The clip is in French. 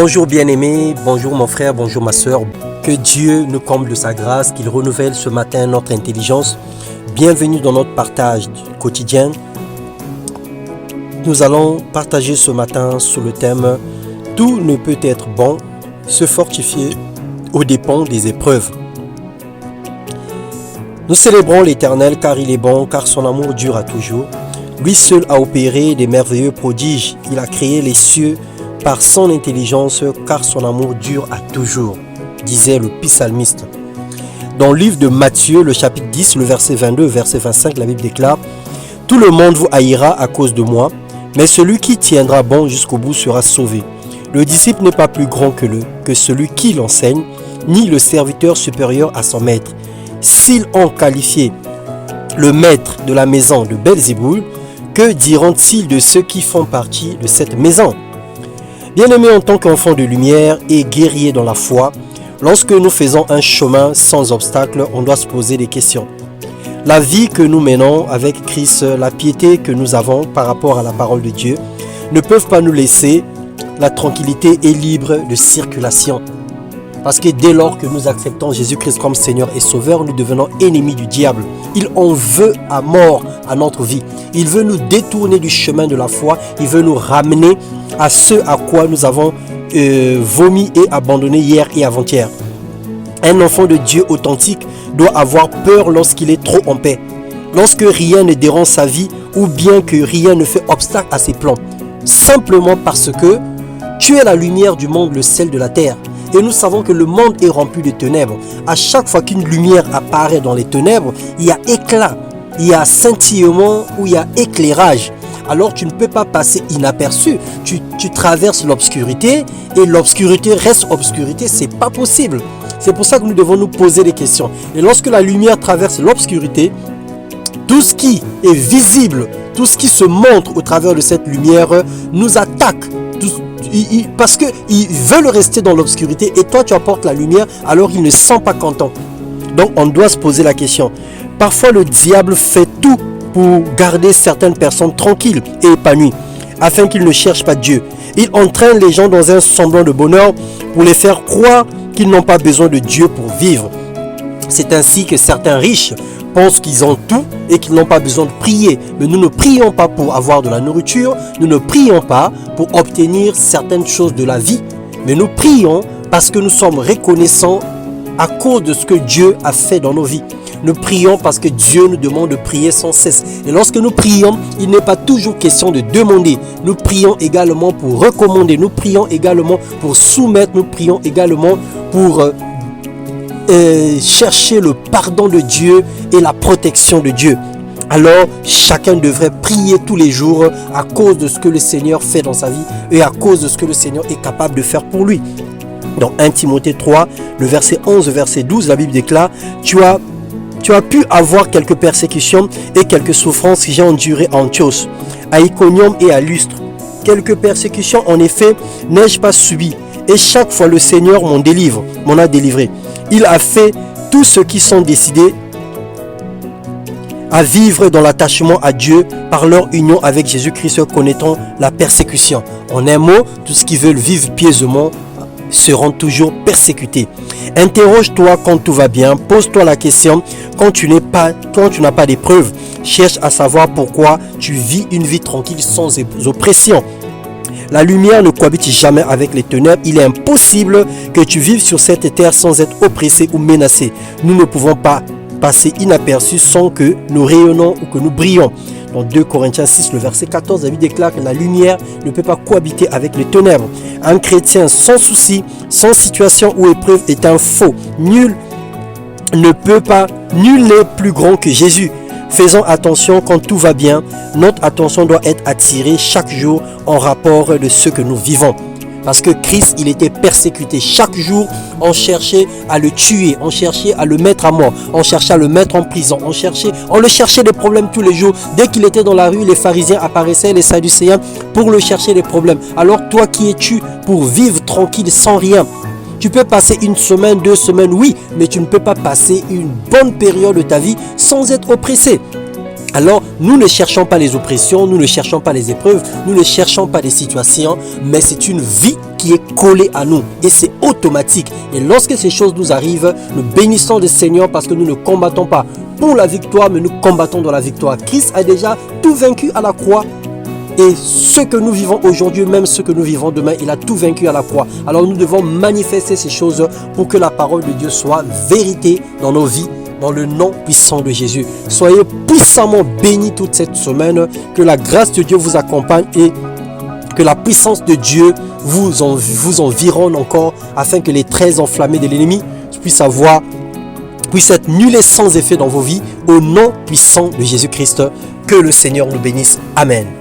Bonjour bien-aimé, bonjour mon frère, bonjour ma soeur. Que Dieu nous comble de sa grâce, qu'il renouvelle ce matin notre intelligence. Bienvenue dans notre partage quotidien. Nous allons partager ce matin sur le thème « Tout ne peut être bon, se fortifier aux dépens des épreuves ». Nous célébrons l'Éternel car il est bon, car son amour dure à toujours. Lui seul a opéré des merveilleux prodiges. Il a créé les cieux par son intelligence, car son amour dure à toujours, disait le psalmiste. Dans le livre de Matthieu, le chapitre 10, le verset 22, verset 25, la Bible déclare « Tout le monde vous haïra à cause de moi, mais celui qui tiendra bon jusqu'au bout sera sauvé. Le disciple n'est pas plus grand que celui qui l'enseigne, ni le serviteur supérieur à son maître. S'ils ont qualifié le maître de la maison de Belzéboul, que diront-ils de ceux qui font partie de cette maison ?» Bien-aimés, en tant qu'enfants de lumière et guerriers dans la foi, lorsque nous faisons un chemin sans obstacle, on doit se poser des questions. La vie que nous menons avec Christ, la piété que nous avons par rapport à la parole de Dieu, ne peuvent pas nous laisser la tranquillité et libre de circulation. Parce que dès lors que nous acceptons Jésus-Christ comme Seigneur et Sauveur, nous devenons ennemis du diable. Il en veut à mort à notre vie. Il veut nous détourner du chemin de la foi. Il veut nous ramener à ce à quoi nous avons vomi et abandonné hier et avant-hier. Un enfant de Dieu authentique doit avoir peur lorsqu'il est trop en paix. Lorsque rien ne dérange sa vie ou bien que rien ne fait obstacle à ses plans. Simplement parce que tu es la lumière du monde, le sel de la terre. Et nous savons que le monde est rempli de ténèbres. À chaque fois qu'une lumière apparaît dans les ténèbres, il y a éclat, il y a scintillement ou il y a éclairage. Alors tu ne peux pas passer inaperçu. Tu traverses l'obscurité et l'obscurité reste obscurité. C'est pas possible. C'est pour ça que nous devons nous poser des questions. Et lorsque la lumière traverse l'obscurité, tout ce qui est visible, tout ce qui se montre au travers de cette lumière nous attaque. Parce qu'ils veulent rester dans l'obscurité et toi tu apportes la lumière, alors ils ne sont pas contents. Donc on doit se poser la question. Parfois le diable fait tout pour garder certaines personnes tranquilles et épanouies, afin qu'ils ne cherchent pas Dieu. Il entraîne les gens dans un semblant de bonheur pour les faire croire qu'ils n'ont pas besoin de Dieu pour vivre. C'est ainsi que certains riches pensent qu'ils ont tout et qu'ils n'ont pas besoin de prier. Mais nous ne prions pas pour avoir de la nourriture, nous ne prions pas pour obtenir certaines choses de la vie, mais nous prions parce que nous sommes reconnaissants à cause de ce que Dieu a fait dans nos vies. Nous prions parce que Dieu nous demande de prier sans cesse. Et lorsque nous prions, il n'est pas toujours question de demander. Nous prions également pour recommander, nous prions également pour soumettre, nous prions également pour chercher le pardon de Dieu et la protection de Dieu. Alors, chacun devrait prier tous les jours à cause de ce que le Seigneur fait dans sa vie et à cause de ce que le Seigneur est capable de faire pour lui. Dans 1 Timothée 3, le verset 11, verset 12, la Bible déclare « Tu as pu avoir quelques persécutions et quelques souffrances que j'ai endurées à Antioche, à Iconium et à Lystre. Quelques persécutions, en effet, n'ai-je pas subi, et chaque fois le Seigneur m'en a délivré. Il a fait tous ceux qui sont décidés à vivre dans l'attachement à Dieu par leur union avec Jésus-Christ connaîtront la persécution. En un mot, tous ceux qui veulent vivre pieusement seront toujours persécutés. Interroge-toi quand tout va bien, pose-toi la question quand tu n'as pas d'épreuve. Cherche à savoir pourquoi tu vis une vie tranquille sans oppression. La lumière ne cohabite jamais avec les ténèbres. Il est impossible que tu vives sur cette terre sans être oppressé ou menacé. Nous ne pouvons pas passer inaperçus sans que nous rayonnons ou que nous brillons. Dans 2 Corinthiens 6, le verset 14, David déclare que la lumière ne peut pas cohabiter avec les ténèbres. Un chrétien sans souci, sans situation ou épreuve est un faux. Nul n'est plus grand que Jésus. Faisons attention quand tout va bien. Notre attention doit être attirée chaque jour en rapport de ce que nous vivons. Parce que Christ, il était persécuté. Chaque jour, on cherchait à le tuer, on cherchait à le mettre à mort, on cherchait à le mettre en prison, on le cherchait des problèmes tous les jours. Dès qu'il était dans la rue, les pharisiens apparaissaient, les sadducéens, pour le chercher des problèmes. Alors toi, qui es-tu pour vivre tranquille sans rien? Tu peux passer 1 semaine, 2 semaines, oui, mais tu ne peux pas passer une bonne période de ta vie sans être oppressé. Alors, nous ne cherchons pas les oppressions, nous ne cherchons pas les épreuves, nous ne cherchons pas des situations, mais c'est une vie qui est collée à nous et c'est automatique. Et lorsque ces choses nous arrivent, nous bénissons le Seigneur parce que nous ne combattons pas pour la victoire, mais nous combattons dans la victoire. Christ a déjà tout vaincu à la croix. Et ce que nous vivons aujourd'hui, même ce que nous vivons demain, il a tout vaincu à la croix. Alors nous devons manifester ces choses pour que la parole de Dieu soit vérité dans nos vies, dans le nom puissant de Jésus. Soyez puissamment bénis toute cette semaine. Que la grâce de Dieu vous accompagne et que la puissance de Dieu vous environne encore afin que les traits enflammés de l'ennemi puissent être nuls et sans effet dans vos vies. Au nom puissant de Jésus-Christ, que le Seigneur nous bénisse. Amen.